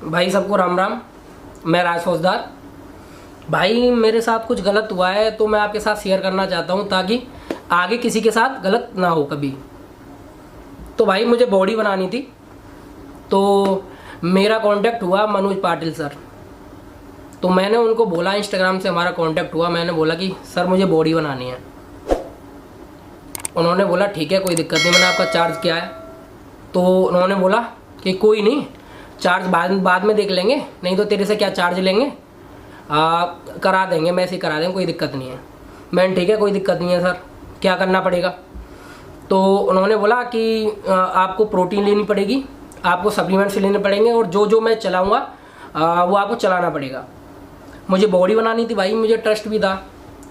भाई सबको राम राम। मैं राज फौजदार। भाई मेरे साथ कुछ गलत हुआ है तो मैं आपके साथ शेयर करना चाहता हूँ ताकि आगे किसी के साथ गलत ना हो कभी। तो भाई मुझे बॉडी बनानी थी, तो मेरा कांटेक्ट हुआ मनोज पाटिल सर। तो मैंने उनको बोला, इंस्टाग्राम से हमारा कांटेक्ट हुआ, मैंने बोला कि सर मुझे बॉडी बनानी है। उन्होंने बोला ठीक है कोई दिक्कत नहीं। मैंने आपका चार्ज क्या है? तो उन्होंने बोला कि कोई नहीं, चार्ज बाद में देख लेंगे, नहीं तो तेरे से क्या चार्ज लेंगे, करा देंगे, मैं ऐसे ही करा देंगे, कोई दिक्कत नहीं है। मैंने ठीक है कोई दिक्कत नहीं है सर, क्या करना पड़ेगा? तो उन्होंने बोला कि आपको प्रोटीन लेनी पड़ेगी, आपको सप्लीमेंट्स लेने पड़ेंगे और जो जो मैं चलाऊँगा वो आपको चलाना पड़ेगा। मुझे बॉडी बनानी थी भाई, मुझे ट्रस्ट भी था।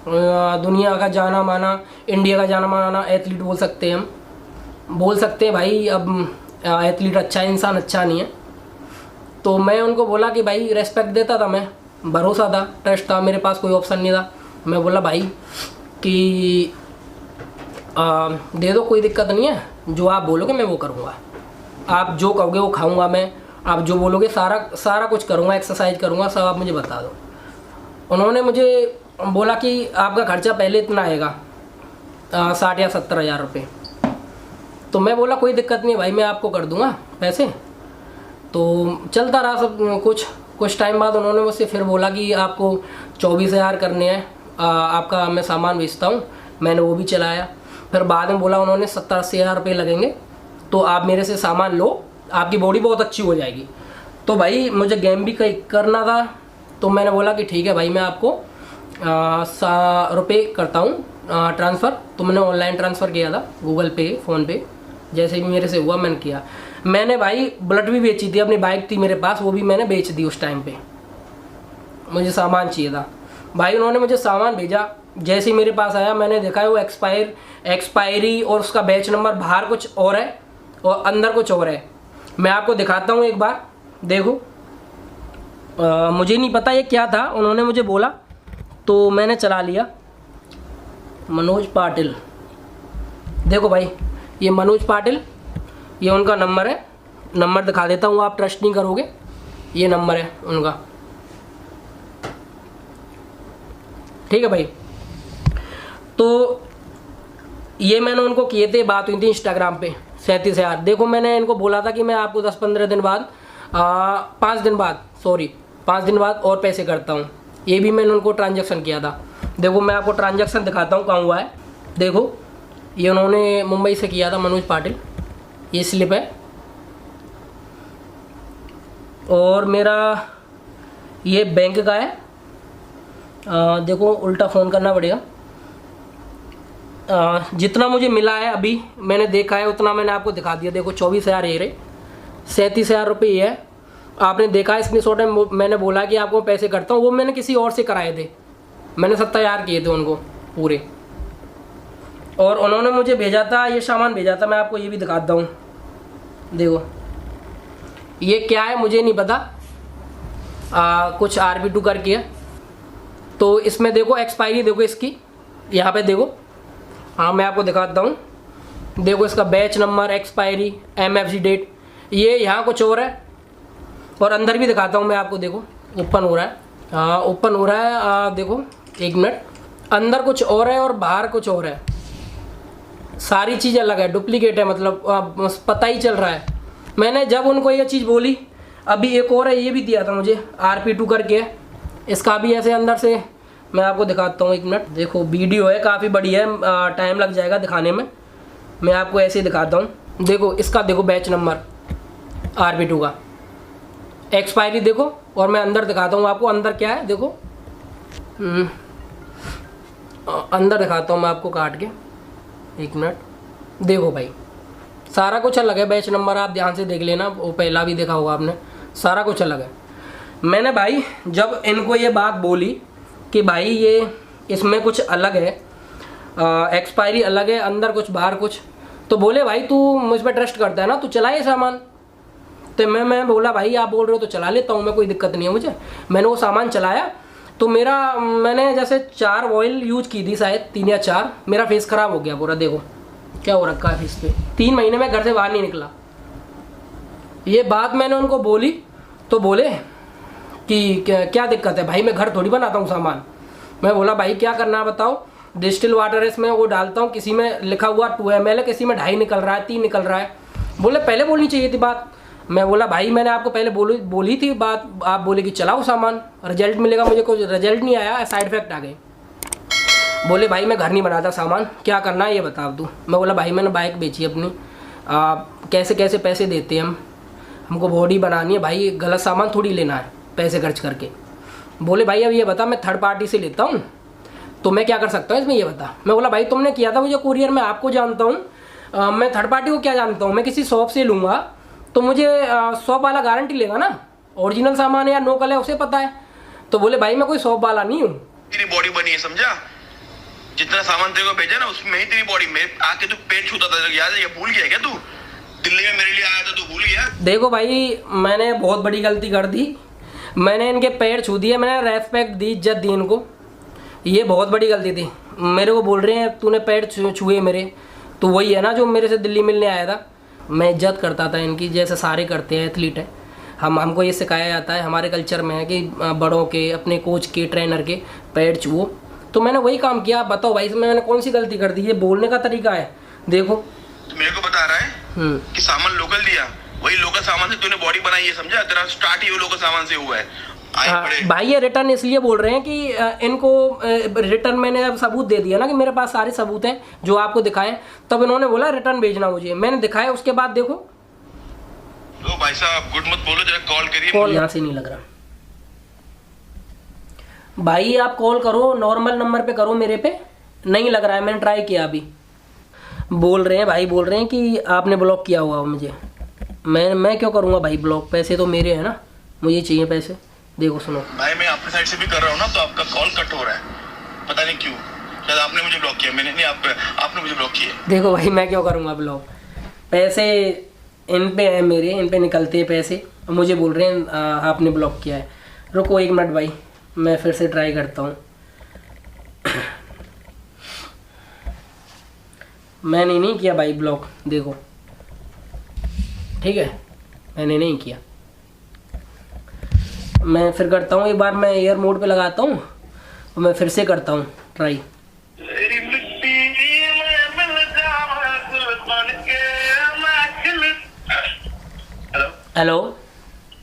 दुनिया का जाना माना, इंडिया का जाना माना एथलीट बोल सकते हैं हम, बोल सकते हैं भाई। अब एथलीट अच्छा है, इंसान अच्छा नहीं है। तो मैं उनको बोला कि भाई रेस्पेक्ट देता था मैं, भरोसा था, ट्रस्ट था, मेरे पास कोई ऑप्शन नहीं था। मैं बोला भाई कि दे दो, कोई दिक्कत नहीं है, जो आप बोलोगे मैं वो करूँगा, आप जो कहोगे वो खाऊँगा मैं, आप जो बोलोगे सारा कुछ करूँगा, एक्सरसाइज करूँगा, सब आप मुझे बता दो। उन्होंने मुझे बोला कि आपका खर्चा पहले इतना आएगा 60 या 70 हज़ार रुपये। तो मैं बोला कोई दिक्कत नहीं है भाई, मैं आपको कर दूँगा पैसे। तो चलता रहा सब कुछ टाइम बाद उन्होंने मुझसे फिर बोला कि आपको 24 हज़ार करने हैं, आपका मैं सामान बेचता हूँ। मैंने वो भी चलाया। फिर बाद में बोला उन्होंने 70-80 हज़ार रुपये लगेंगे, तो आप मेरे से सामान लो, आपकी बॉडी बहुत अच्छी हो जाएगी। तो भाई मुझे गेम भी करना था, तो मैंने बोला कि ठीक है भाई, मैं आपको रुपये करता हूँ ट्रांसफ़र। तो मैंने ऑनलाइन ट्रांसफ़र किया था, गूगल पे, फ़ोन पे, जैसे भी मेरे से हुआ मैंने किया। मैंने भाई बुलेट भी बेची थी, अपनी बाइक थी मेरे पास, वो भी मैंने बेच दी उस टाइम पे। मुझे सामान चाहिए था भाई, उन्होंने मुझे सामान भेजा। जैसे ही मेरे पास आया मैंने देखा है वो एक्सपायरी और उसका बैच नंबर बाहर कुछ और है और अंदर कुछ और है। मैं आपको दिखाता हूँ एक बार, देखो। मुझे नहीं पता ये क्या था, उन्होंने मुझे बोला तो मैंने चला लिया। मनोज पाटिल, देखो भाई, ये मनोज पाटिल, ये उनका नंबर है। नंबर दिखा देता हूँ, आप ट्रस्ट नहीं करोगे, ये नंबर है उनका, ठीक है भाई। तो ये मैंने उनको किए थे, बात हुई थी इंस्टाग्राम पे 37 हज़ार। देखो मैंने इनको बोला था कि मैं आपको 10-15 दिन बाद 5 दिन बाद और पैसे करता हूँ। ये भी मैंने उनको ट्रांजैक्शन किया था। देखो मैं आपको ट्रांजैक्शन दिखाता हूँ कहाँ हुआ है। देखो ये उन्होंने मुंबई से किया था, मनोज पाटिल, ये स्लिप है। और मेरा ये बैंक का है। देखो उल्टा फ़ोन करना पड़ेगा। जितना मुझे मिला है अभी मैंने देखा है उतना मैंने आपको दिखा दिया। देखो 24 हज़ार ये रहे, 37 हज़ार रुपये ये है। आपने देखा है स्क्रीनशॉट में, मैंने बोला कि आपको पैसे करता हूँ, वो मैंने किसी और से कराए थे। मैंने 70 हज़ार किए थे उनको पूरे। और उन्होंने मुझे भेजा था, ये सामान भेजा था, मैं आपको ये भी दिखाता हूँ। देखो ये क्या है मुझे नहीं पता, कुछ RP2 करके है। तो इसमें देखो एक्सपायरी, देखो इसकी यहाँ पे देखो, हाँ मैं आपको दिखाता हूँ। देखो इसका batch number, expiry, MFG date, ये यहाँ कुछ और है। और अंदर भी दिखाता हूँ मैं आपको, देखो ओपन हो रहा है, हाँ ओपन हो रहा है। देखो एक मिनट, अंदर कुछ और है और बाहर कुछ और है, सारी चीज़ अलग है, डुप्लीकेट है, मतलब पता ही चल रहा है। मैंने जब उनको ये चीज़ बोली, अभी एक और है, ये भी दिया था मुझे, RP2 करके, इसका भी ऐसे अंदर से मैं आपको दिखाता हूँ। एक मिनट, देखो वीडियो है काफ़ी बड़ी है, टाइम लग जाएगा दिखाने में, मैं आपको ऐसे ही दिखाता हूँ। देखो इसका, देखो बैच नंबर RP2 का, एक्सपायरी देखो, और मैं अंदर दिखाता हूँ आपको अंदर क्या है। देखो अंदर दिखाता हूँ मैं आपको काट के, एक मिनट। देखो भाई सारा कुछ अलग है, बैच नंबर आप ध्यान से देख लेना, वो पहला भी देखा होगा आपने, सारा कुछ अलग है। मैंने भाई जब इनको ये बात बोली कि भाई ये इसमें कुछ अलग है, एक्सपायरी अलग है, अंदर कुछ बाहर कुछ, तो बोले भाई तू मुझ पर ट्रस्ट करता है ना, तू चलाए सामान। तो मैं बोला भाई आप बोल रहे हो तो चला लेता हूँ मैं, कोई दिक्कत नहीं है मुझे। मैंने वो सामान चलाया तो मैंने जैसे 4 ऑयल यूज की थी, शायद 3 या 4, मेरा फेस ख़राब हो गया पूरा। देखो क्या हो रखा है फेस पे, 3 महीने में घर से बाहर नहीं निकला। ये बात मैंने उनको बोली तो बोले कि क्या दिक्कत है भाई, मैं घर थोड़ी बनाता हूँ सामान। मैं बोला भाई क्या करना है बताओ। डिस्टिल वाटर है इसमें, वो डालता हूँ, किसी में लिखा हुआ 2 ml है, किसी में 2.5 निकल रहा है, 3 निकल रहा है। बोले पहले बोलनी चाहिए थी बात। मैं बोला भाई मैंने आपको पहले बोली थी बात, आप बोले कि चलाओ सामान, रिजल्ट मिलेगा, मुझे कोई रिजल्ट नहीं आया, साइड इफेक्ट आ गए। बोले भाई मैं घर नहीं बनाता सामान, क्या करना है ये बता तू। मैं बोला भाई मैंने बाइक बेची अपनी, कैसे कैसे पैसे देते हैं हमको बॉडी बनानी है भाई, गलत सामान थोड़ी लेना है पैसे खर्च करके। बोले भाई अब ये बता, मैं थर्ड पार्टी से लेता हूँ तो मैं क्या कर सकता हूँ इसमें, ये बता। मैं बोला भाई तुमने किया था मुझे कुरियर, मैं आपको जानता हूँ, मैं थर्ड पार्टी को क्या जानता हूँ। मैं किसी शॉप से लूँगा तो मुझे शॉप वाला गारंटी लेगा ना, ओरिजिनल सामान है या नोकल है उसे पता है। तो बोले भाई मैं कोई शॉप वाला नहीं हूँ। तेरी बॉडी बनी है समझा, जितना सामान तेरे को भेजा ना उसमें ही तेरी बॉडी में आके तू पेट छूता था, याद है? ये भूल गया क्या तू? दिल्ली में मेरे लिए आया था, तू भूल गया? देखो भाई मैंने बहुत बड़ी गलती कर दी, मैंने इनके पैर छू दिए, मैंने रेस्पेक्ट दी, इज्जत दी इनको, ये बहुत बड़ी गलती थी। मेरे को बोल रहे हैं तूने पैर छुए मेरे, तो वही है ना जो मेरे से दिल्ली मिलने आया था। मैं इज्जत करता था इनकी, जैसे सारे करते हैं, एथलीट है। हमको ये सिखाया जाता है, हमारे कल्चर में है कि बड़ों के, अपने कोच के, ट्रेनर के पैर छुओ। तो मैंने वही काम किया। बताओ भाई इसमें मैंने कौन सी गलती कर दी? ये बोलने का तरीका है देखो। तो मेरे को बता रहा है कि सामान लोकल दिया, वही लोकल सामान से तूने बॉडी बनाई है समझा, तेरा स्टार्ट ही वो लोकल सामान से हुआ है। भाई ये रिटर्न इसलिए बोल रहे हैं कि इनको रिटर्न मैंने अब सबूत दे दिया ना कि मेरे पास सारे सबूत हैं जो आपको दिखाएं, तब इन्होंने बोला रिटर्न भेजना मुझे, मैंने दिखाया। उसके बाद देखो तो भाई साहब गुड मत बोलो, जरा कॉल करिए। कॉल यहाँ से नहीं लग रहा भाई, आप कॉल करो, नॉर्मल नंबर पे करो, मेरे पे नहीं लग रहा है, मैंने ट्राई किया अभी। बोल रहे हैं भाई, बोल रहे हैं कि आपने ब्लॉक किया हुआ मुझे। मैं क्यों करूँगा भाई ब्लॉक, पैसे तो मेरे हैं ना, मुझे चाहिए पैसे। देखो सुनो भाई मैं अपने साइड से भी कर रहा हूँ ना, तो आपका कॉल कट हो रहा है, पता नहीं क्यों। शायद आपने मुझे ब्लॉक किया, मैंने नहीं, आपने मुझे ब्लॉक किया। देखो भाई मैं क्यों करूँगा ब्लॉक, पैसे इन पे है मेरे, इन पे निकलते हैं पैसे, मुझे बोल रहे हैं आपने ब्लॉक किया है। रुको 1 मिनट भाई, मैं फिर से ट्राई करता हूँ। मैंने नहीं किया भाई ब्लॉक, देखो ठीक है, मैंने नहीं किया। मैं फिर करता हूँ एक बार, मैं एयर मोड पे लगाता हूँ और मैं फिर से करता हूँ ट्राई। हेलो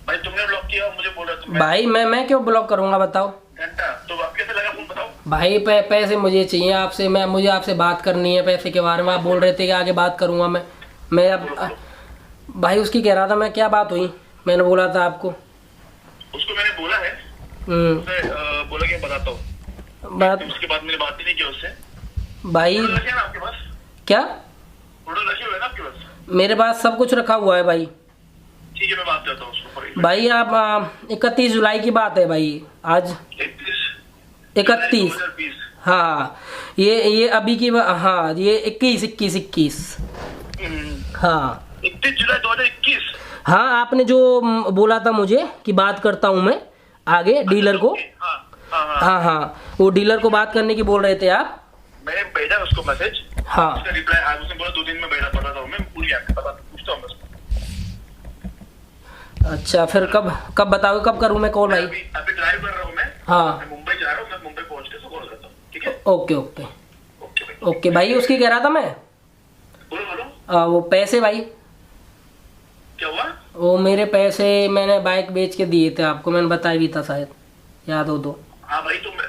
भाई तुमने ब्लॉक किया, मुझे बोल रहा था भाई। मैं क्यों ब्लॉक करूँगा बताओ? घंटा तो आप कैसे लगा फोन बताओ भाई पैसे मुझे चाहिए आपसे, मुझे आपसे बात करनी है पैसे के बारे में। आप बोल रहे थे कि आगे बात करूँगा मैं अब भाई उसकी कह रहा था मैं, क्या बात हुई? मैंने बोला था आपको, उसको मैंने बोला है, उसने बोला कि बताता हूँ बात। उसके बाद मैंने बात ही नहीं की उससे। भाई रखे ना आपके पास? क्या फोटो रखे हुए ना आपके पास? मेरे पास सब कुछ रखा हुआ है भाई। ठीक है मैं बात करता हूँ उसको। भाई आप 31 जुलाई की बात है भाई, आज 31। हाँ ये अभी की, हाँ ये 21 हाँ 31 जुलाई 2021। हाँ आपने जो बोला था मुझे कि बात करता हूँ मैं आगे डीलर को। हाँ वो डीलर को बात करने की बोल रहे थे आप। मैंने भेजा उसको मैसेज, हाँ उसका रिप्लाई आज उसने बोला 2 दिन में भेजा, पता था मैं भूल गया, पता पूछता हूँ उसको। अच्छा फिर कब बताओ, कब करूँ मैं कॉल भाई? अभी ड्राइव कर रहा हूँ मैं। हाँ मैं मुंबई जा रहा हूँ, मैं मुंबई पहुँच के कॉल करता हूँ, ठीक है? ओके भाई। उसकी कह रहा था मैं, बोलो वो पैसे भाई, क्या हुआ? वो मेरे पैसे मैंने बाइक बेच के दिए थे आपको, मैंने बताया भी था शायद, याद हो तो। हाँ भाई तो मैं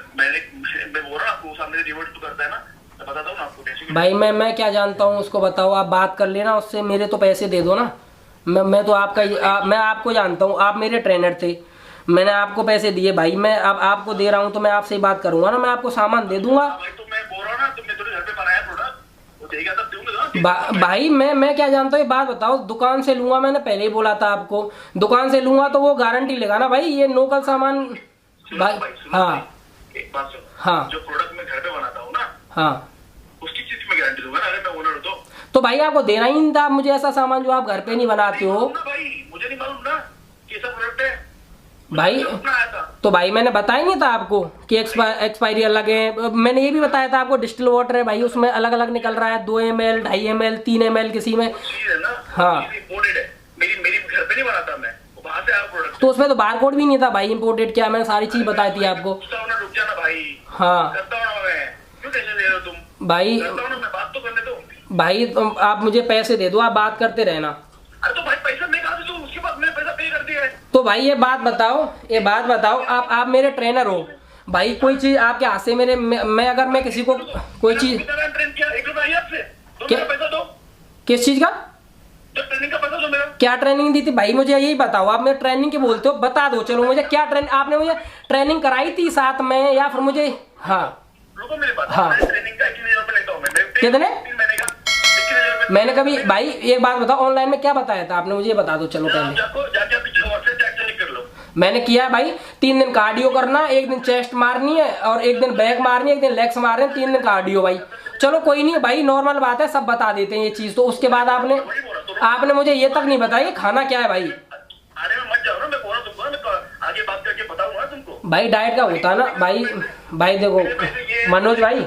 बोल रहा हूँ आपको, सामने रिवर्ट तो करता है ना, मैं बताता हूँ ना आपको। भाई मैं क्या जानता हूँ उसको, बताओ आप बात कर लेना उससे, मेरे तो पैसे दे दो ना। मैं तो आपका मैं आपको जानता हूँ, आप मेरे ट्रेनर थे, मैंने आपको पैसे दिए भाई। मैं अब आपको दे रहा हूँ तो मैं आपसे ही बात करूंगा ना, मैं आपको सामान दे दूंगा। भाई तो मैं बोल रहा हूँ ना, तुमने तो घर पे बनाया प्रोडक्ट, वो देगा तब दूंगा ना। भाई मैं क्या जानता हूँ, ये बात बताओ। दुकान से लूंगा, मैंने पहले ही बोला था आपको, दुकान से लूंगा तो वो गारंटी लेगा ना भाई, ये लोकल सामान भाई। हाँ एक बात सुनो, हाँ जो प्रोडक्ट मैं घर पे बनाता हूँ ना, हाँ उसकी चीज में गारंटी दूंगा ना, अगर मैं ओनर हूँ तो भाई आपको देना ही नहीं था मुझे ऐसा सामान जो आप घर पे नहीं बनाते हो। भाई मुझे नहीं मालूम ना कि ऐसा प्रोडक्ट है भाई। तो भाई मैंने बताया नहीं था आपको कि एक्सपायरी अलग है। मैंने ये भी बताया था आपको डिस्टिल वाटर है भाई, उसमें अलग अलग निकल रहा है, 2 ml 2.5 ml 3 ml किसी में। चीज है ना, हाँ इंपोर्टेड है, मेरी घर पे नहीं बनाता मैं, बाहर से आया प्रोडक्ट तो उसमें तो बारकोड भी नहीं था भाई, इम्पोर्टेड क्या, मैंने सारी चीज बताई थी आपको। रुक जाना भाई। हाँ करता हूँ मैं, क्यों टेंशन ले रहे हो तुम? भाई, करता हूँ ना मैं, बात तो करने दो भाई तुम आप मुझे पैसे दे दो, आप बात करते रहना। अरे तो भाई पैसा मैं कहा दूं, उसके बाद मैंने पैसा पे कर दिया है। तो भाई ये बात बताओ, आप मेरे ट्रेनर हो भाई, कोई चीज आपके हाथ से मेरे मैं अगर मैं किसी को कोई चीज ट्रेन किया, 1 रुपया आपसे दो, क्या? मेरा पैसा दो, किस चीज का, तो ट्रेनिंग का पैसा दो मेरा। क्या ट्रेनिंग दी थी भाई, मुझे यही बताओ। आप मेरे ट्रेनिंग की बोलते हो, बता दो चलो मुझे क्या ट्रेनिंग, आपने मुझे ट्रेनिंग कराई थी साथ में या फिर मुझे? हाँ रुको मेरी बात, हाँ। मैं ट्रेनिंग का 21,000 रुपया लेता हूँ मैं। कितने? 3 महीने का 21,000 रुपया। मैंने कभी भाई एक बात बताओ, ऑनलाइन में क्या बताया था आपने मुझे, ये बता दो चलो पहले। जाके पीछे व्हाट्सएप चेक कर लो। मैंने किया है भाई, 3 दिन कार्डियो करना, 1 दिन चेस्ट मारनी है और 1 दिन बैक मारनी है, 1 दिन लेग्स मारने हैं, 3 दिन कार्डियो भाई। चलो कोई नहीं भाई, नॉर्मल बात है, सब बता देते हैं ये चीज। तो उसके बाद आपने मुझे ये तक नहीं बताया खाना क्या है भाई। अरे मत जाओ ना, मैं बोल रहा हूं तुमको, मैं आगे बात करके बताऊंगा तुमको। भाई डाइट का होता है ना भाई देखो मनोज भाई,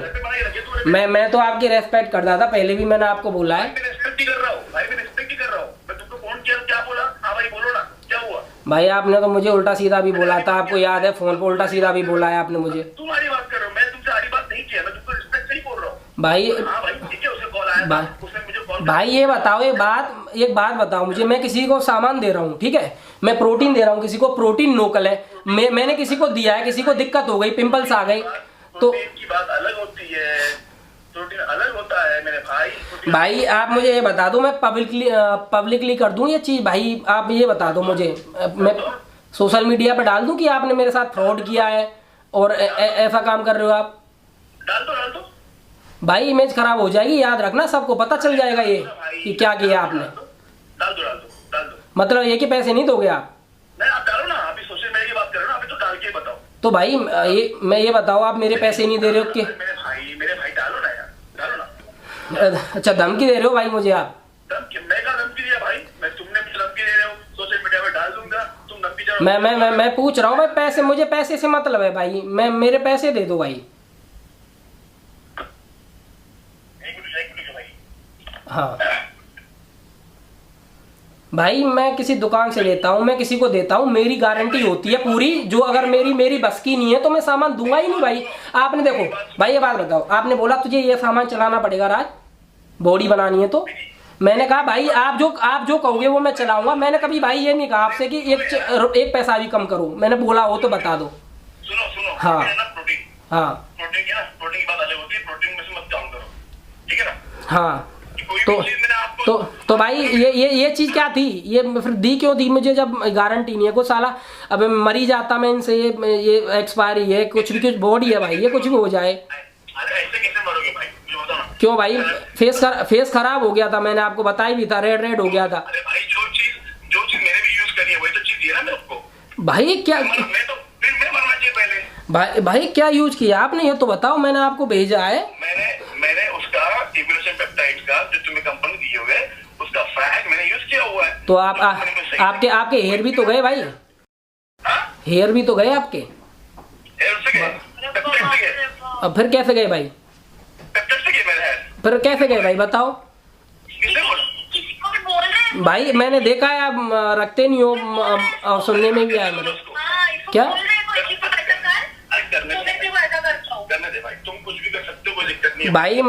मैं तो आपकी रेस्पेक्ट करता था पहले भी, मैंने आपको बोला है। मैं रिस्पेक्ट ही कर रहा हूँ भाई, मैं रिस्पेक्ट ही कर रहा हूँ। मैं तुमको फोन किया, क्या बोला? हाँ भाई बोलो ना, क्या हुआ? भाई आपने तो मुझे उल्टा सीधा भी बोला था, आपको याद है, फोन पे उल्टा सीधा भी बोला है आपने मुझे। तुम्हारी बात कर रहा हूँ मैं, तुमसे आरी बात नहीं किया, मैं तुमको रिस्पेक्ट से ही बोल रहा हूँ भाई। हाँ भाई ठीक है, उसे कॉल आया था, उसने मुझे कॉल। भाई ये बताओ, एक बात बताओ मुझे, मैं किसी को सामान दे रहा हूँ, ठीक है, मैं प्रोटीन दे रहा हूँ किसी को, प्रोटीन नोकल है, मैंने किसी को दिया है, किसी को दिक्कत हो गई, पिंपल्स आ गई, तो प्रोटीन की बात अलग होती है, प्रोटीन अलग होता है मेरे भाई। भाई आप मुझे ये बता दो, मैं पब्लिकली कर दूं ये चीज भाई, आप ये बता दो मुझे, मैं सोशल मीडिया पे डाल दूं कि आपने मेरे साथ फ्रॉड किया है और ऐसा काम कर रहे हो आप? डाल दो भाई इमेज खराब हो जाएगी, याद रखना, सबको पता चल जाएगा ये कि क्या किया आपने। डाल दो। मतलब ये कि पैसे नहीं दोगे आप? नहीं आप डालो ना, अभी सोशल मीडिया की बात कर रहे हो ना, अभी तो डाल के बताओ। तो भाई ये बताओ, आप मेरे पैसे नहीं दे रहे हो कि? मेरे भाई डालो ना यार, डालो ना। अच्छा धमकी दे रहे हो भाई मुझे आप? मैं कहा धमकी दिया भाई, तुमने मुझे धमकी दे रहे हो, सोशल मीडिया पे डाल दूंगा, तुम धमकी दे रहे हो। मैं पूछ रहा हूँ भाई, पैसे, मुझे पैसे से मतलब है भाई, मेरे पैसे दे दो भाई। हाँ भाई, मैं किसी दुकान से लेता हूँ, मैं किसी को देता हूँ, मेरी गारंटी होती है पूरी, जो अगर मेरी बस की नहीं है तो मैं सामान दूंगा ही नहीं भाई। आपने देखो भाई, ये बात बताओ, आपने बोला तुझे ये सामान चलाना पड़ेगा राज, बॉडी बनानी है, तो मैंने कहा भाई आप जो कहोगे वो मैं चलाऊंगा। मैंने कभी भाई ये नहीं कहा आपसे कि एक पैसा भी कम करो, मैंने बोला हो तो बता दो। सुनो हाँ हाँ प्रोटीन की बात अलग होती है, प्रोटीन में से मत काम करो, ठीक है ना? हाँ तो भाई ये चीज क्या थी, ये फिर दी क्यों थी मुझे जब गारंटी नहीं है कोई? साला अब मरी जाता मैं इनसे, ये एक्सपायरी है, कुछ बॉडी है भाई, ये कुछ भी हो जाए। अरे ऐसे कैसे मरोगे भाई, मुझे बताओ ना। क्यों भाई, फेस खराब हो गया था, मैंने आपको बताया भी था, रेड हो गया था। अरे भाई जो चीज मैंने भी यूज करी है वही तो चीज दिया ना मेरे को भाई। क्या मैं मरना चाहिए पहले भाई क्या यूज किया आपने, ये तो बताओ, मैंने आपको भेजा है। मैंने उसका इवोल्यूशन पेप्टाइड्स का जो तुम्हें कंपनी दी हुई है, उसका फैक्ट मैंने यूज किया हुआ है। तो आपके हेयर भी तो गए भाई, हेयर भी तो गए आपके। अब फिर कैसे गए भाई, फिर कैसे गए भाई बताओ भाई? मैंने देखा है आप रखते नहीं हो, और सुनने में भी आया मेरे। क्या तुम कुछ भी कर सकते हो, कोई दिक्कत नहीं है भाई।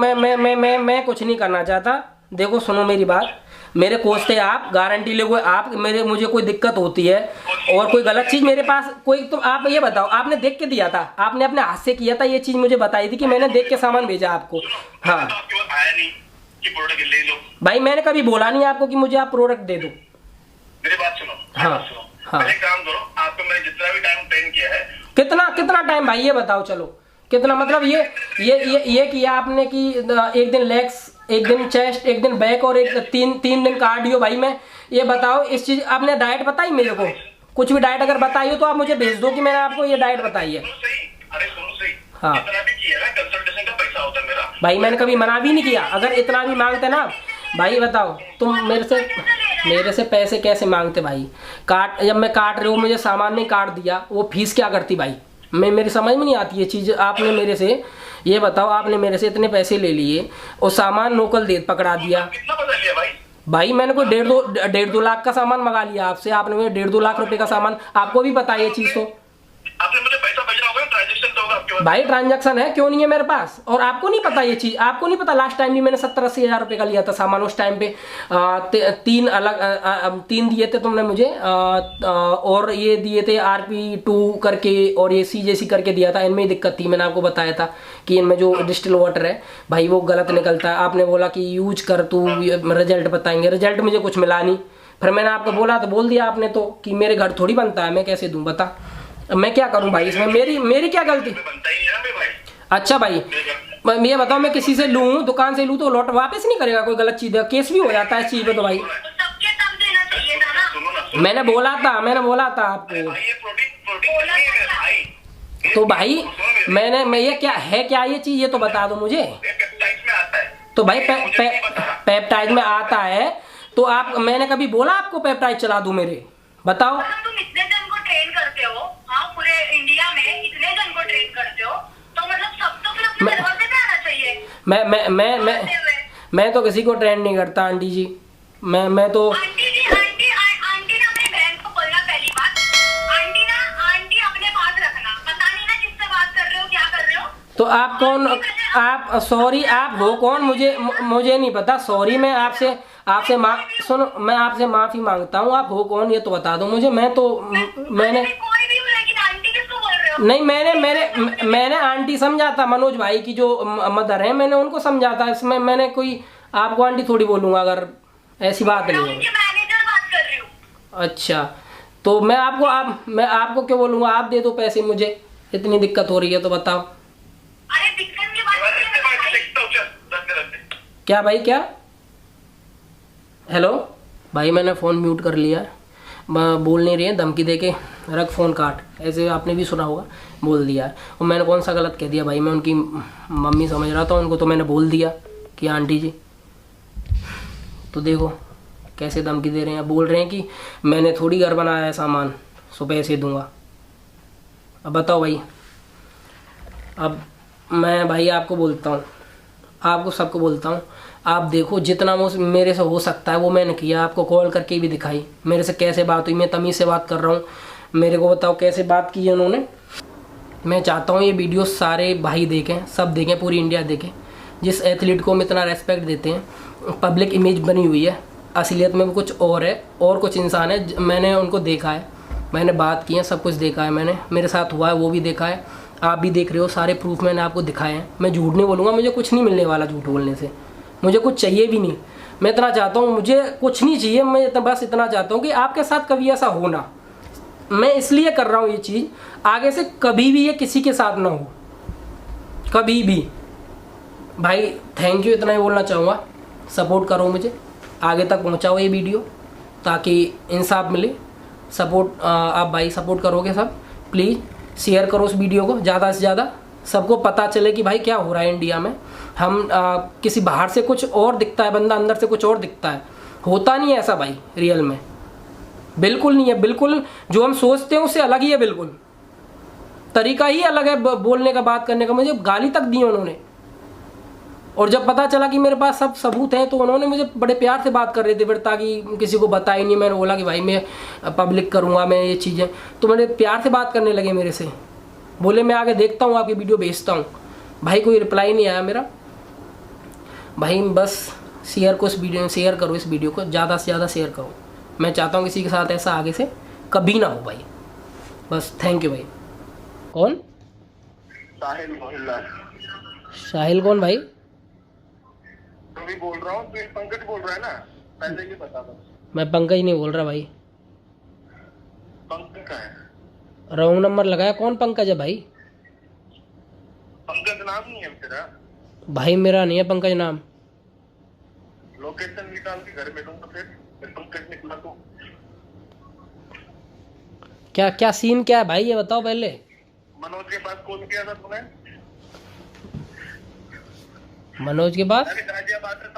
मैं कुछ नहीं करना चाहता। देखो सुनो मेरी बात, मेरे कोच थे आप, गारंटी ले आप, मुझे कोई दिक्कत होती है और कोई गलत चीज मेरे पास कोई, तो आप ये बताओ, आपने देख के दिया था, आपने अपने हाथ से किया था, ये चीज मुझे बताई थी कि मैंने देख के सामान भेजा आपको। हाँ आया नहीं कि प्रोडक्ट ले लो भाई, मैंने कभी बोला नहीं आपको कि मुझे आप प्रोडक्ट दे दो। मेरी बात सुनो। हाँ हाँ, एक काम करो, आपको मैंने जितना भी टाइम ट्रेन किया है। कितना टाइम भाई, ये बताओ चलो कितना, मतलब ये किया आपने कि 1 दिन लेग्स, 1 दिन चेस्ट, 1 दिन बैक और 3 दिन कार्डियो। भाई मैं ये बताओ, इस चीज आपने डाइट बताई मेरे को? कुछ भी डाइट अगर बताई हो तो आप मुझे भेज दो कि मैंने आपको ये डाइट बताई है। अरे सुनो सही, हाँ जितना भी किया ना, कंसल्टेशन का पैसा होता है मेरा। भाई मैंने कभी मना भी नहीं किया, अगर इतना भी मांगते ना भाई, बताओ तुम मेरे से पैसे कैसे मांगते भाई? जब मैं काट रहे हो, मुझे सामान नहीं काट दिया, वो फीस क्या करती भाई? मेरी समझ में नहीं आती ये चीज़। आपने मेरे से ये बताओ, आपने मेरे से इतने पैसे ले लिए और सामान लोकल दे पकड़ा दिया। कितना बदल लिया भाई? भाई मैंने कोई 1.5-2 लाख का सामान मंगा लिया आपसे, आपने मुझे 1.5-2 लाख रुपए का सामान, आपको भी पता है ये चीज। तो आपने मुझे पैसा भेजना होगा, ट्रांजेक्शन तो होगा आपके पास। भाई ट्रांजैक्शन है, क्यों नहीं है मेरे पास? और आपको नहीं पता ये चीज? आपको नहीं पता लास्ट टाइम भी मैंने 70-80 हज़ार रुपए का लिया था सामान, उस टाइम पे तीन दिए थे तुमने मुझे, और ये दिए थे RP2 करके, और ये CJC करके दिया था। इनमें ही दिक्कत थी, मैंने आपको बताया था कि इनमें जो डिस्टिल वाटर है भाई वो गलत निकलता है। आपने बोला कि यूज कर तू, रिजल्ट बताएंगे, रिजल्ट मुझे कुछ मिला नहीं। फिर मैंने आपको बोला तो बोल दिया आपने तो कि मेरे घर थोड़ी बनता है, मैं कैसे दूं बता। अब मैं क्या करूं भाई इसमें, मेरी क्या गलती? बनता ही है ना भाई। अच्छा भाई ये बताओ, मैं किसी से लूं, दुकान से लूं तो लौट वापस नहीं करेगा कोई गलत चीज? केस भी हो जाता है इस चीज पे तो भाई। सबके तब देना चाहिए था ना। सुनो ना, मैंने बोला था आपको। ये प्रोटीन नहीं है भाई। तो भाई मैं ये क्या ये चीज, ये तो बता दो मुझे। पेप्टाइड्स में आता है। तो भाई पेप्टाइड में आता है तो आप, मैंने कभी बोला आपको पेप्टाइड चला दूं मेरे? बताओ। मतलब तुम इतने जन को ट्रेन करते हो, हाँ पूरे इंडिया में इतने जन को ट्रेन करते हो, तो मतलब सब तो फिर अपने दरवाजे पे आना चाहिए। मैं तो किसी को ट्रेन नहीं करता आंटी जी। मैं तो आंटी ना अपनी बहन को बोलना पहली बात। आंटी अपने पास रखना, पता नहीं ना किससे बात कर रहे हो, क्या कर रहे हो। तो आप कौन? आप सॉरी, आप हो कौन? मुझे नहीं पता। सॉरी, मैं आपसे सुनो, मैं आपसे माफी मांगता हूँ। आप हो कौन ये तो बता दो मुझे। मैंने कोई भी हो, लेकिन आंटी किसको बोल रहे हो? नहीं, मैंने आंटी समझा था, मनोज भाई की जो मदर है, मैंने उनको समझा था। इसमें मैंने कोई आपको आंटी थोड़ी बोलूंगा, अगर ऐसी बात नहीं है। उनके मैनेजर बात कर रही हूँ। अच्छा, तो मैं आपको क्यों बोलूंगा? आप दे दो पैसे मुझे, इतनी दिक्कत हो रही है तो बताओ। अरे दिक्कत की बात क्या भाई, क्या? हेलो भाई, मैंने फ़ोन म्यूट कर लिया है, बोल नहीं रही है, धमकी दे के रख फ़ोन काट, ऐसे आपने भी सुना होगा, बोल दिया है। और मैंने कौन सा गलत कह दिया भाई? मैं उनकी मम्मी समझ रहा था उनको, तो मैंने बोल दिया कि आंटी जी। तो देखो कैसे धमकी दे रहे हैं, बोल रहे हैं कि मैंने थोड़ी घर बनाया है सामान, सो पैसे दूंगा। अब बताओ भाई। अब मैं भाई आपको बोलता हूँ, आपको सबको बोलता हूँ, आप देखो जितना वो मेरे से हो सकता है वो मैंने किया। आपको कॉल करके भी दिखाई मेरे से कैसे बात हुई, मैं तमीज़ से बात कर रहा हूँ। मेरे को बताओ कैसे बात की है उन्होंने। मैं चाहता हूँ ये वीडियो सारे भाई देखें, सब देखें, पूरी इंडिया देखें। जिस एथलीट को हम इतना रेस्पेक्ट देते हैं, पब्लिक इमेज बनी हुई है, असलियत में वो कुछ और है, और कुछ इंसान है। मैंने उनको देखा है, मैंने बात की है, सब कुछ देखा है मैंने, मेरे साथ हुआ है वो भी देखा है, आप भी देख रहे हो, सारे प्रूफ मैंने आपको दिखाए हैं। मैं झूठ नहीं बोलूँगा, मुझे कुछ नहीं मिलने वाला झूठ बोलने से, मुझे कुछ चाहिए भी नहीं। मैं इतना चाहता हूँ, मुझे कुछ नहीं चाहिए, मैं बस इतना चाहता हूँ कि आपके साथ कभी ऐसा हो ना। मैं इसलिए कर रहा हूँ ये चीज़, आगे से कभी भी ये किसी के साथ ना हो, कभी भी। भाई थैंक यू, इतना ही बोलना चाहूँगा। सपोर्ट करो मुझे, आगे तक पहुँचाओ ये वीडियो, ताकि इंसाफ मिले। सपोर्ट आप भाई सपोर्ट करोगे सब, प्लीज़ शेयर करो उस वीडियो को ज़्यादा से ज़्यादा, सबको पता चले कि भाई क्या हो रहा है इंडिया में। हम किसी बाहर से कुछ और दिखता है बंदा, अंदर से कुछ और दिखता है, होता नहीं है ऐसा भाई, रियल में बिल्कुल नहीं है। बिल्कुल जो हम सोचते हैं उससे अलग ही है, बिल्कुल तरीका ही अलग है बोलने का, बात करने का। मुझे गाली तक दी उन्होंने, और जब पता चला कि मेरे पास सब सबूत हैं तो उन्होंने मुझे बड़े प्यार से बात कर रहे थे फिर, ताकि किसी को बता ही नहीं। मैंने बोला कि भाई मैं पब्लिक करूँगा मैं ये चीज़ें, तो मेरे प्यार से बात करने लगे मेरे से, बोले मैं आगे देखता हूँ, आपकी वीडियो भेजता हूँ। भाई कोई रिप्लाई नहीं आया मेरा। भाई बस शेयर करो इस वीडियो को, ज़्यादा से ज़्यादा शेयर करो। मैं चाहता हूँ किसी के साथ ऐसा आगे से कभी ना हो भाई। बस थैंक यू भाई। कौन? साहिल कौन भाई? तो भी बोल रहा हूँ, तो पंकज बोल रहा है ना, पहले ये बता दो। मैं पंकज नहीं बोल रहा भाई। पंकज का है? रॉन्ग नंबर लगाया। कौन पंकज है भाई? पंकज नाम नहीं है तेरा? भाई मेरा नहीं है पंकज नाम। लोकेशन निकाल के घर में तो फिर पंकज निकला तो क्या सीन क्या है भाई, ये बताओ पहले। मनोज के पास कॉल किया था तूने? मनोज के पास? अरे गाजियाबाद से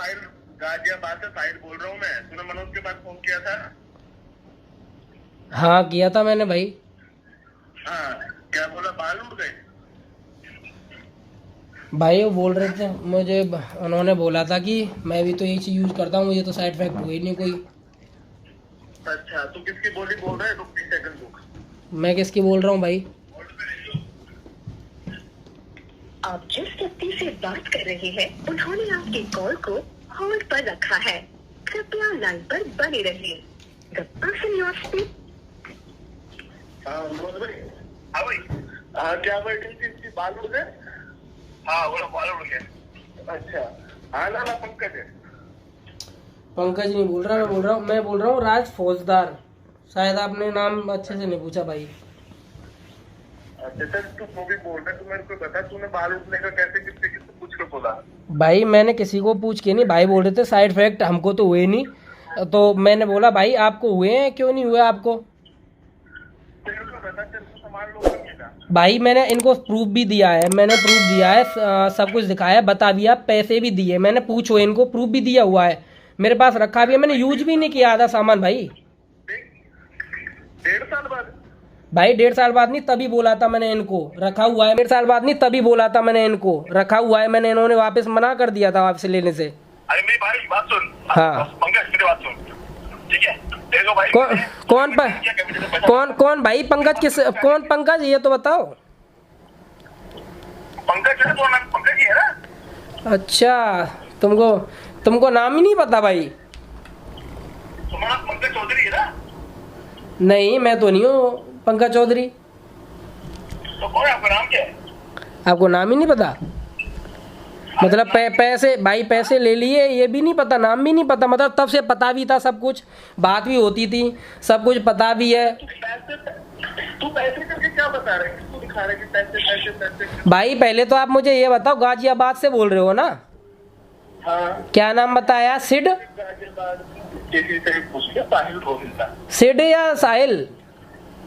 साहिल बोल रहा हूँ मैं। तूने मनोज के पास फोन किया था? हाँ किया था मैंने भाई। हाँ, क्या बोला? बाल उड़ गए? भाई वो बोल रहे थे मुझे, उन्होंने बोला था कि मैं भी तो यही चीज यूज करता हूँ, मुझे तो साइड इफेक्ट हुए नहीं कोई। अच्छा, तू किसकी बोली बोल रहा है? रुक 3 सेकंड रुक। मैं किसकी बोल रहा हूँ भाई? आप जिस व्यक्ति से बात कर रहे हैं उन्होंने आपकी कॉल को होल्ड पर रखा है, कृपया लाइन पर बने रहिए। The person you are speaking। Manoj भाई। हाँ भाई। क्या बैठी थी इसकी बाल उड़ गए? हाँ वो बाल उड़ गए। अच्छा, हाँ ना पंकज है। पंकज नहीं बोल रहा, मैं बोल रहा हूँ राज फौजदार। शायद आपने नाम अच्छे से नहीं पूछा भाई। अच्छा सर, तू वो भी बोल रहा है, तू मेरे को बता, तूने बाल उठने का कैसे किससे किससे पूछ के बोला? भाई मैंने किसी को पूछ के नहीं, भाई बोल रहे थे साइड इफेक्ट हमको तो हुए नहीं, तो मैंने बोला भाई आपको हुए हैं, क्यों नहीं हुए आपको? तेरे को बता, तेरे को सामान लो करने का। भाई मैंने इनको प्रूफ भी दिया है, मैंने प्रूफ दिया है, सब कुछ दिखाया, बता दिया, पैसे भी दिए, मैंने पूछो इनको, प्रूफ भी दिया हुआ है मेरे पास, रखा भी है, मैंने यूज भी नहीं किया आधा सामान भाई। 1.5 साल बाद? भाई 1.5 साल बाद नहीं, तभी बोला था मैंने इनको, रखा हुआ है। 1.5 साल बाद नहीं, तभी बोला था मैंने इनको, रखा हुआ है मैंने, इन्होंने वापस मना कर दिया था वापस लेने से। अरे मेरी भाई बात सुन। हाँ। पंकज मेरी बात सुन, ठीक है? देखो भाई, कौन भाई पंकज? किस कौन पंकज, ये तो बताओ। पंकज है, तो नाम पंकज ही है ना? अच्छा, तुमको नाम ही नहीं पता भाई? तुम्हारा पंकज चौधरी है ना? नहीं, मैं तो नहीं हूँ पंकज चौधरी। तो कौन है? आपका नाम क्या है? आपको नाम ही नहीं पता? मतलब पैसे भाई, पैसे ले लिए, ये भी नहीं पता, नाम भी नहीं पता, मतलब तब से पता भी था सब कुछ, बात भी होती थी, सब कुछ पता भी है। तू पैसे करके क्या बता रहे हैं? तू दिखा रहा है कि पैसे पैसे पैसे। भाई पहले तो आप मुझे ये बताओ, गाजियाबाद से बोल रहे हो ना? हाँ। क्या नाम बताया? सिड? साहिल रोहिल्ला। सिड या साहिल?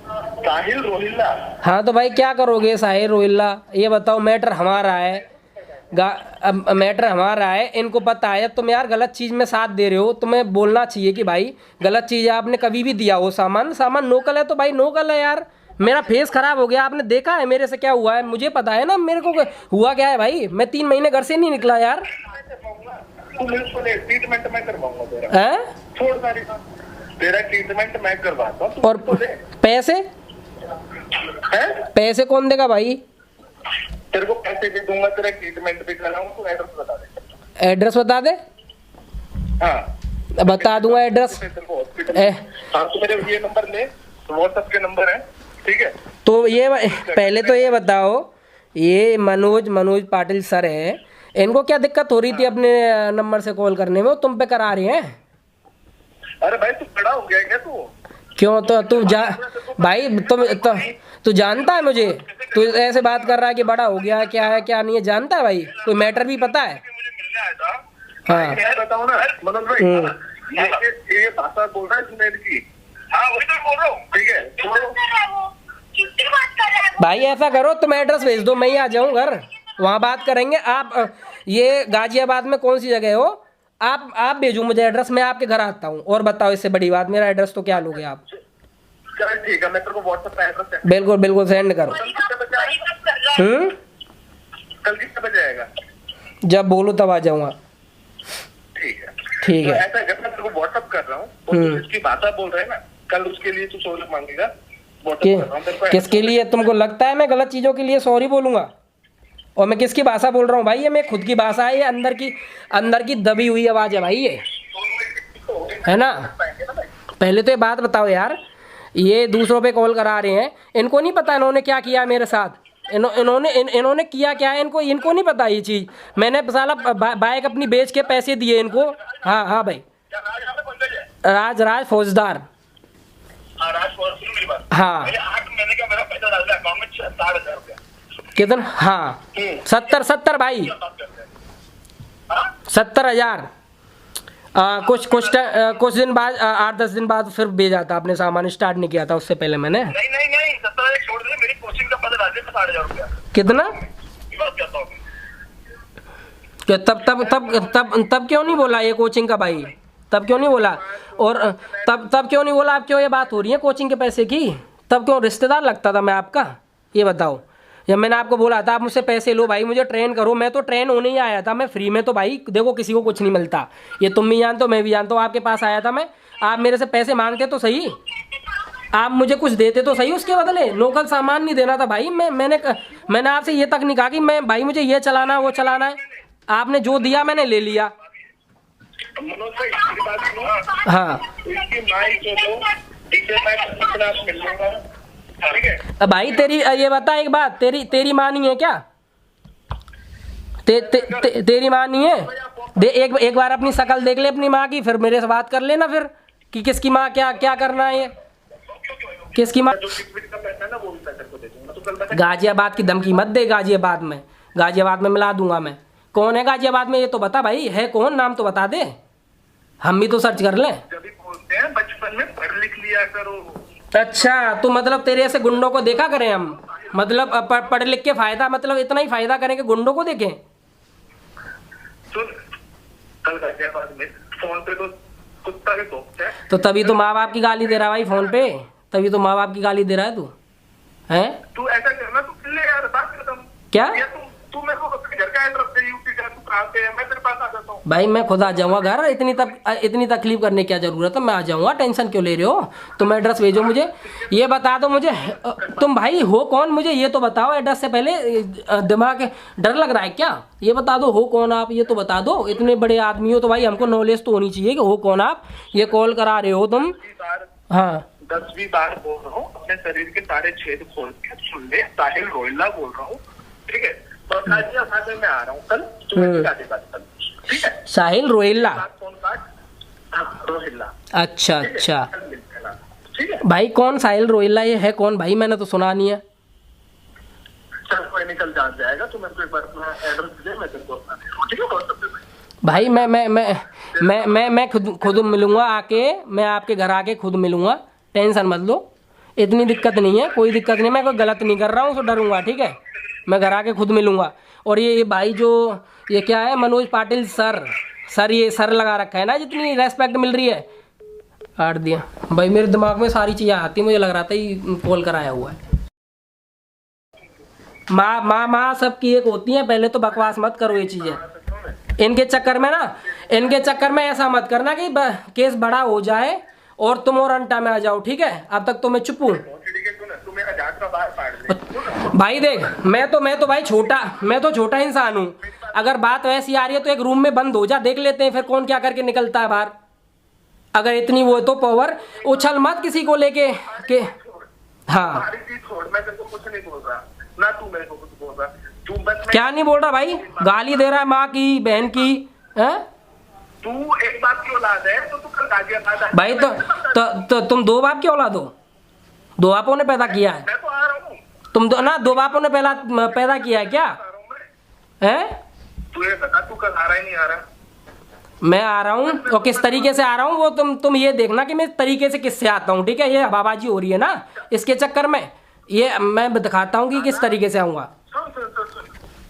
साहिल रोहिल्ला। हाँ तो भाई क्या करोगे साहिल रोहिल्ला? ये बताओ, मैटर हमारा है, अब मैटर हमारा है, इनको पता है। तुम यार गलत चीज़ में साथ दे रहे हो, तुम्हें बोलना चाहिए कि भाई गलत चीज़ है, आपने कभी भी दिया हो सामान नोकल है तो भाई नोकल है यार। मेरा फेस खराब हो गया, आपने देखा है मेरे से क्या हुआ है, मुझे पता है ना मेरे को हुआ क्या है भाई। मैं 3 महीने घर से नहीं निकला यार। ट्रीटमेंट मैं करवाऊंगा तेरा। हैं? छोड़ सारी बात, तेरा ट्रीटमेंट मैं करवाता हूँ। और पैसे? पैसे कौन देगा भाई? तेरे को पैसे भी दूंगा, तेरा ट्रीटमेंट भी कराऊंगा। तू एड्रेस बता दे। एड्रेस बता दे? हाँ बता दूंगा एड्रेस। हाँ तो मेरे ये नंबर ले, व्हाट्सएप के नंबर है, ठीक है? तो ये पहले तो ये बताओ, ये मनोज पाटिल सर है, इनको क्या दिक्कत हो रही थी अपने नंबर से कॉल करने में? वो तुम पे करा रही हैं? अरे भाई तू बड़ा हो गया क्या तू? क्यों? तो तू भाई तू जानता है मुझे? तू ऐसे बात कर रहा है कि बड़ा हो गया, क्या है क्या नहीं है, जानता है भाई? कोई मैटर भी पता है? मुझे मिलने आया था। हाँ मैं बताऊं ना मनोज भाई, ये भाषा बोल रहा है जुनैद की। हाँ वही तो बोल रहा हूँ, ठीक है? किसकी बात कर रहा है? भाई ऐसा करो, तुम एड्रेस भेज दो, मैं ही आ जाऊँ घर, वहाँ बात करेंगे। आप ये गाजियाबाद में कौन सी जगह हो? आप भेजो मुझे एड्रेस, मैं आपके घर आता हूँ। और बताओ इससे बड़ी बात, मेरा एड्रेस तो क्या लोगे आप? चल ठीक है, मैं तेरे को व्हाट्सएप पे एड्रेस सेंड। बिल्कुल सेंड करो। कल कितने बजे आएगा? जब बोलो तब आ जाऊंगा। ठीक है ठीक तो है। ऐसा जब मैं तेरे को व्हाट्सएप कर रहा हूँ, और जिसकी भाषा बोल रहे हैं ना, कल उसके लिए तू 100 रुपये मांगेगा। व्हाट्सएप कर रहा हूँ तेरे को। किसके लिए? तुमको लगता है मैं गलत चीज़ों के लिए सॉरी बोलूंगा? और मैं किसकी भाषा बोल रहा हूँ भाई? ये मैं खुद की भाषा है, ये अंदर की दबी हुई आवाज़ है भाई, ये है ना? पहले तो ये बात बताओ यार, ये दूसरों पे कॉल करा रहे हैं, इनको नहीं पता इन्होंने क्या किया मेरे साथ? इन्होंने किया क्या है? इनको नहीं पता ये चीज़। मैंने साला बाइक अपनी बेच के पैसे दिए इनको। हाँ भाई, राज फौजदार। हाँ 8 महीने का मेरा पैसा डाल दिया अकाउंट में, 60,000 रुपया। कितना? हाँ 70 भाई, 70,000। कुछ दिन बाद, 8-10 दिन बाद फिर भेजा था आपने सामान, स्टार्ट नहीं किया था उससे पहले मैंने। नहीं 70,000 छोड़ दे, मेरी कोचिंग का पैसा डाल दिया 60,000 रुपया। कितना? क्या तब क्यों नहीं बोला ये कोचिंग का भाई? तब क्यों नहीं बोला? और तब क्यों नहीं बोला? आप क्यों ये बात हो रही है कोचिंग के पैसे की? तब क्यों? रिश्तेदार लगता था मैं आपका? ये बताओ। या मैंने आपको बोला था आप मुझसे पैसे लो भाई, मुझे ट्रेन करो। मैं तो ट्रेन होने ही आया था, मैं फ्री में तो भाई देखो किसी को कुछ नहीं मिलता, ये तुम भी जानते हो मैं भी जानता हूँ। आपके पास आया था मैं, आप मेरे से पैसे मांगते तो सही, आप मुझे कुछ देते तो सही उसके बदले। लोकल सामान नहीं देना था भाई। मैंने आपसे ये तक नहीं कहा कि मैं भाई मुझे ये चलाना है वो चलाना है। आपने जो दिया मैंने ले लिया। मनोज भाई मेरी बात सुनो। हाँ इसकी माई को तो इससे मैं अपना मिल लूंगा, ठीक है। भाई तेरी ये बता एक बात, तेरी माँ नहीं है क्या? तेरी माँ नहीं है? दे एक बार अपनी शक्ल देख ले अपनी माँ की, फिर मेरे से बात कर लेना फिर कि किसकी माँ क्या करना है ये, किसकी माँ। जो टिकट का पैसा है ना वो भी पैसे को दे दूंगा, तो कल बता। गाजियाबाद की धमकी मत दे। गाजियाबाद में मिला दूंगा मैं। कौन है गाजियाबाद में ये तो बता भाई, है कौन, नाम तो बता दे, हम भी तो सर्च कर लें। जब भी बोलते हैं बचपन में पढ़ लिख लिया करो। अच्छा तो मतलब तेरे ऐसे गुंडों को देखा करें हम, मतलब पढ़ लिख के फायदा, मतलब इतना ही फायदा करें कि गुंडों को देखें। सुन, कल गाजियाबाद में फोन पे तो कुत्ता के दोस्त है। तो तभी तो माँ बाप की गाली दे रहा है भाई फोन पे, तभी तो माँ बाप की गाली दे रहा है तू, हैं? तू ऐसा करना, तू मिल ले यार, बात खत्म। क्या? या तू मेरे को अपने घर का एड्रेस दे, यूपी का, तू कहाँ पे है, मैं तेरे पास आ जाता हूँ। भाई मैं खुद आ जाऊंगा घर, इतनी तकलीफ करने की क्या जरूरत है, मैं आ जाऊंगा, टेंशन क्यों ले रहे हो? तुम एड्रेस भेजो मुझे, ये बता दो मुझे तुम भाई हो कौन, मुझे ये तो बताओ। एड्रेस से पहले दिमाग डर लग रहा है क्या? ये बता दो हो कौन आप, ये तो बता दो। इतने बड़े आदमी हो तो भाई हमको नॉलेज तो होनी चाहिए कि हो कौन आप। ये कॉल करा रहे हो तुम? हाँ 10वीं बार बोल रहा हूँ, अपने शरीर के सारे छेद खोल के सुन ले। साहिल रोहिल्ला बोल रहा हूँ, ठीक है। और गाजियाबाद में मैं आ रहा हूँ कल, तुम्हें गाजियाबाद कल, ठीक है। साहिल रोहिल्ला? फोन काट। हाँ, रोहिल्ला। अच्छा ठीक है? अच्छा कल मिलते हैं, ठीक है। भाई कौन साहिल रोहिल्ला, ये है कौन भाई? मैंने तो सुना नहीं है। चल कोई नहीं, कल जान जाएगा। तू मेरे को एक बार अपना एड्रेस दे, मैं तेरे को अपना दे दूँ, ठीक है। व्हाट्सएप पे भाई मैं खुद मिलूंगा आके, मैं आपके घर आके खुद मिलूंगा, टेंशन मत लो, इतनी दिक्कत नहीं है, कोई दिक्कत नहीं। मैं कोई गलत नहीं कर रहा हूँ तो डरूंगा, ठीक है। मैं घर आके खुद मिलूंगा। और ये भाई जो ये क्या है, मनोज पाटिल सर ये सर लगा रखा है ना, जितनी रेस्पेक्ट मिल रही है। काट दिया भाई, मेरे दिमाग में सारी चीज़ें आती, मुझे लग रहा था ये कॉल कराया हुआ है। माँ सबकी एक होती है, पहले तो बकवास मत करो ये चीज़ें। इनके चक्कर में ऐसा मत करना कि केस बड़ा हो जाए और तुम और अंटा में आ जाओ, ठीक है। अब तक तो मैं चुप हूँ भाई। देख मैं तो भाई छोटा इंसान हूँ। अगर बात वैसी आ रही है तो एक रूम में बंद हो जा, देख लेते हैं फिर कौन क्या करके निकलता है बाहर। अगर इतनी वो तो पावर, उछल मत किसी को लेके के। हाँ मैं तेरे को कुछ नहीं बोल रहा ना, तू मेरे को कुछ बोल रहा। तू बस क्या नहीं बोल रहा भाई? गाली दे रहा है माँ की, बहन की, हैं? तू एक बाप की औलाद है तो तू कल गाजियाबाद भाई तो तुम दो बाप की औलाद हो? दो बापों ने पैदा किया है? मैं तो आ रहा हूँ। तुम दो बापों ने पैदा किया है क्या? हैं? तू ये बता, तू कल आ रहा है नहीं आ रहा? मैं आ रहा हूँ और किस तरीके से आ रहा हूँ वो तुम ये देखना कि मैं तरीके से किससे आता हूँ, ठीक है। ये हवाबाजी हो रही है ना इसके चक्कर में, ये मैं दिखाता हूँ कि किस तरीके से आऊँगा। सुन।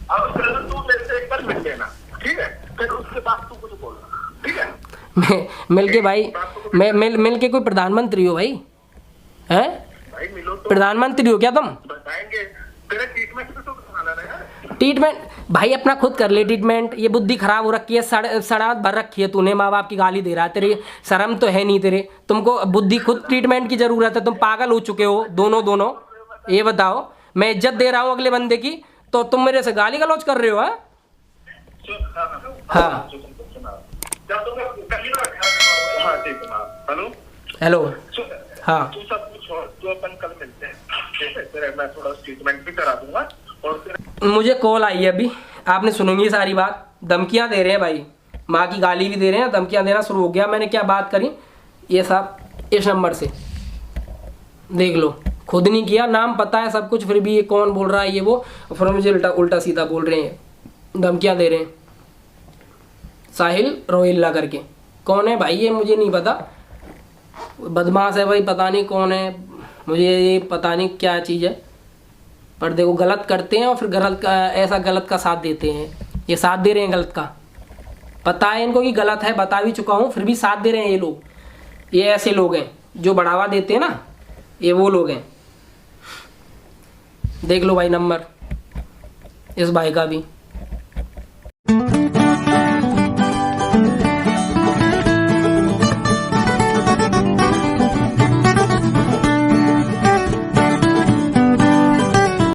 अब तू मेरे से एक बार मिल लेना, ठीक है। फिर उसके बाद तू कुछ बोलना, ठीक है। मिल के भाई, मिल के कोई प्रधानमंत्री हो भाई, हैं? भाई मिलो तो प्रधानमंत्री हो क्या तुम? बताएंगे। तेरा ट्रीटमेंट भी तो कराना है। ट्रीटमेंट भाई अपना खुद कर ले ट्रीटमेंट। ये बुद्धि खराब हो रखी है, सड़ावत भर रखी है तूने, माँ बाप की गाली दे रहा है, तेरी शर्म तो है नहीं तेरे। तुमको बुद्धि खुद ट्रीटमेंट की जरूरत है, तुम पागल हो चुके हो दोनों। ये बताओ, मैं इज्जत दे रहा हूँ अगले बंदे की तो तुम मेरे से गाली गलौज कर रहे हो? हाँ हेलो। हाँ तू सब कुछ छोड़, तू अपन कल मिलते हैं, ठीक है। तेरे मैं थोड़ा ट्रीटमेंट भी करा दूंगा। और मुझे कॉल आई है अभी, आपने सुनेंगी सारी बात। धमकियां दे रहे हैं भाई, माँ की गाली भी दे रहे हैं, धमकियां देना शुरू हो गया। मैंने क्या बात करी ये सब इस नंबर से देख लो, खुद नहीं किया, नाम पता है सब कुछ, फिर भी ये कौन बोल रहा है ये वो, फिर मुझे उल्टा सीधा बोल रहे हैं, धमकियां दे रहे हैं। साहिल रोहिल्ला करके कौन है भाई ये मुझे नहीं पता, बदमाश है भाई, पता नहीं कौन है, मुझे ये पता नहीं क्या चीज़ है। पर देखो गलत करते हैं और फिर गलत का साथ देते हैं। ये साथ दे रहे हैं गलत का, पता है इनको कि गलत है, बता भी चुका हूँ, फिर भी साथ दे रहे हैं ये लोग। ये ऐसे लोग हैं जो बढ़ावा देते हैं ना, ये वो लोग हैं। देख लो भाई नंबर। इस भाई का भी।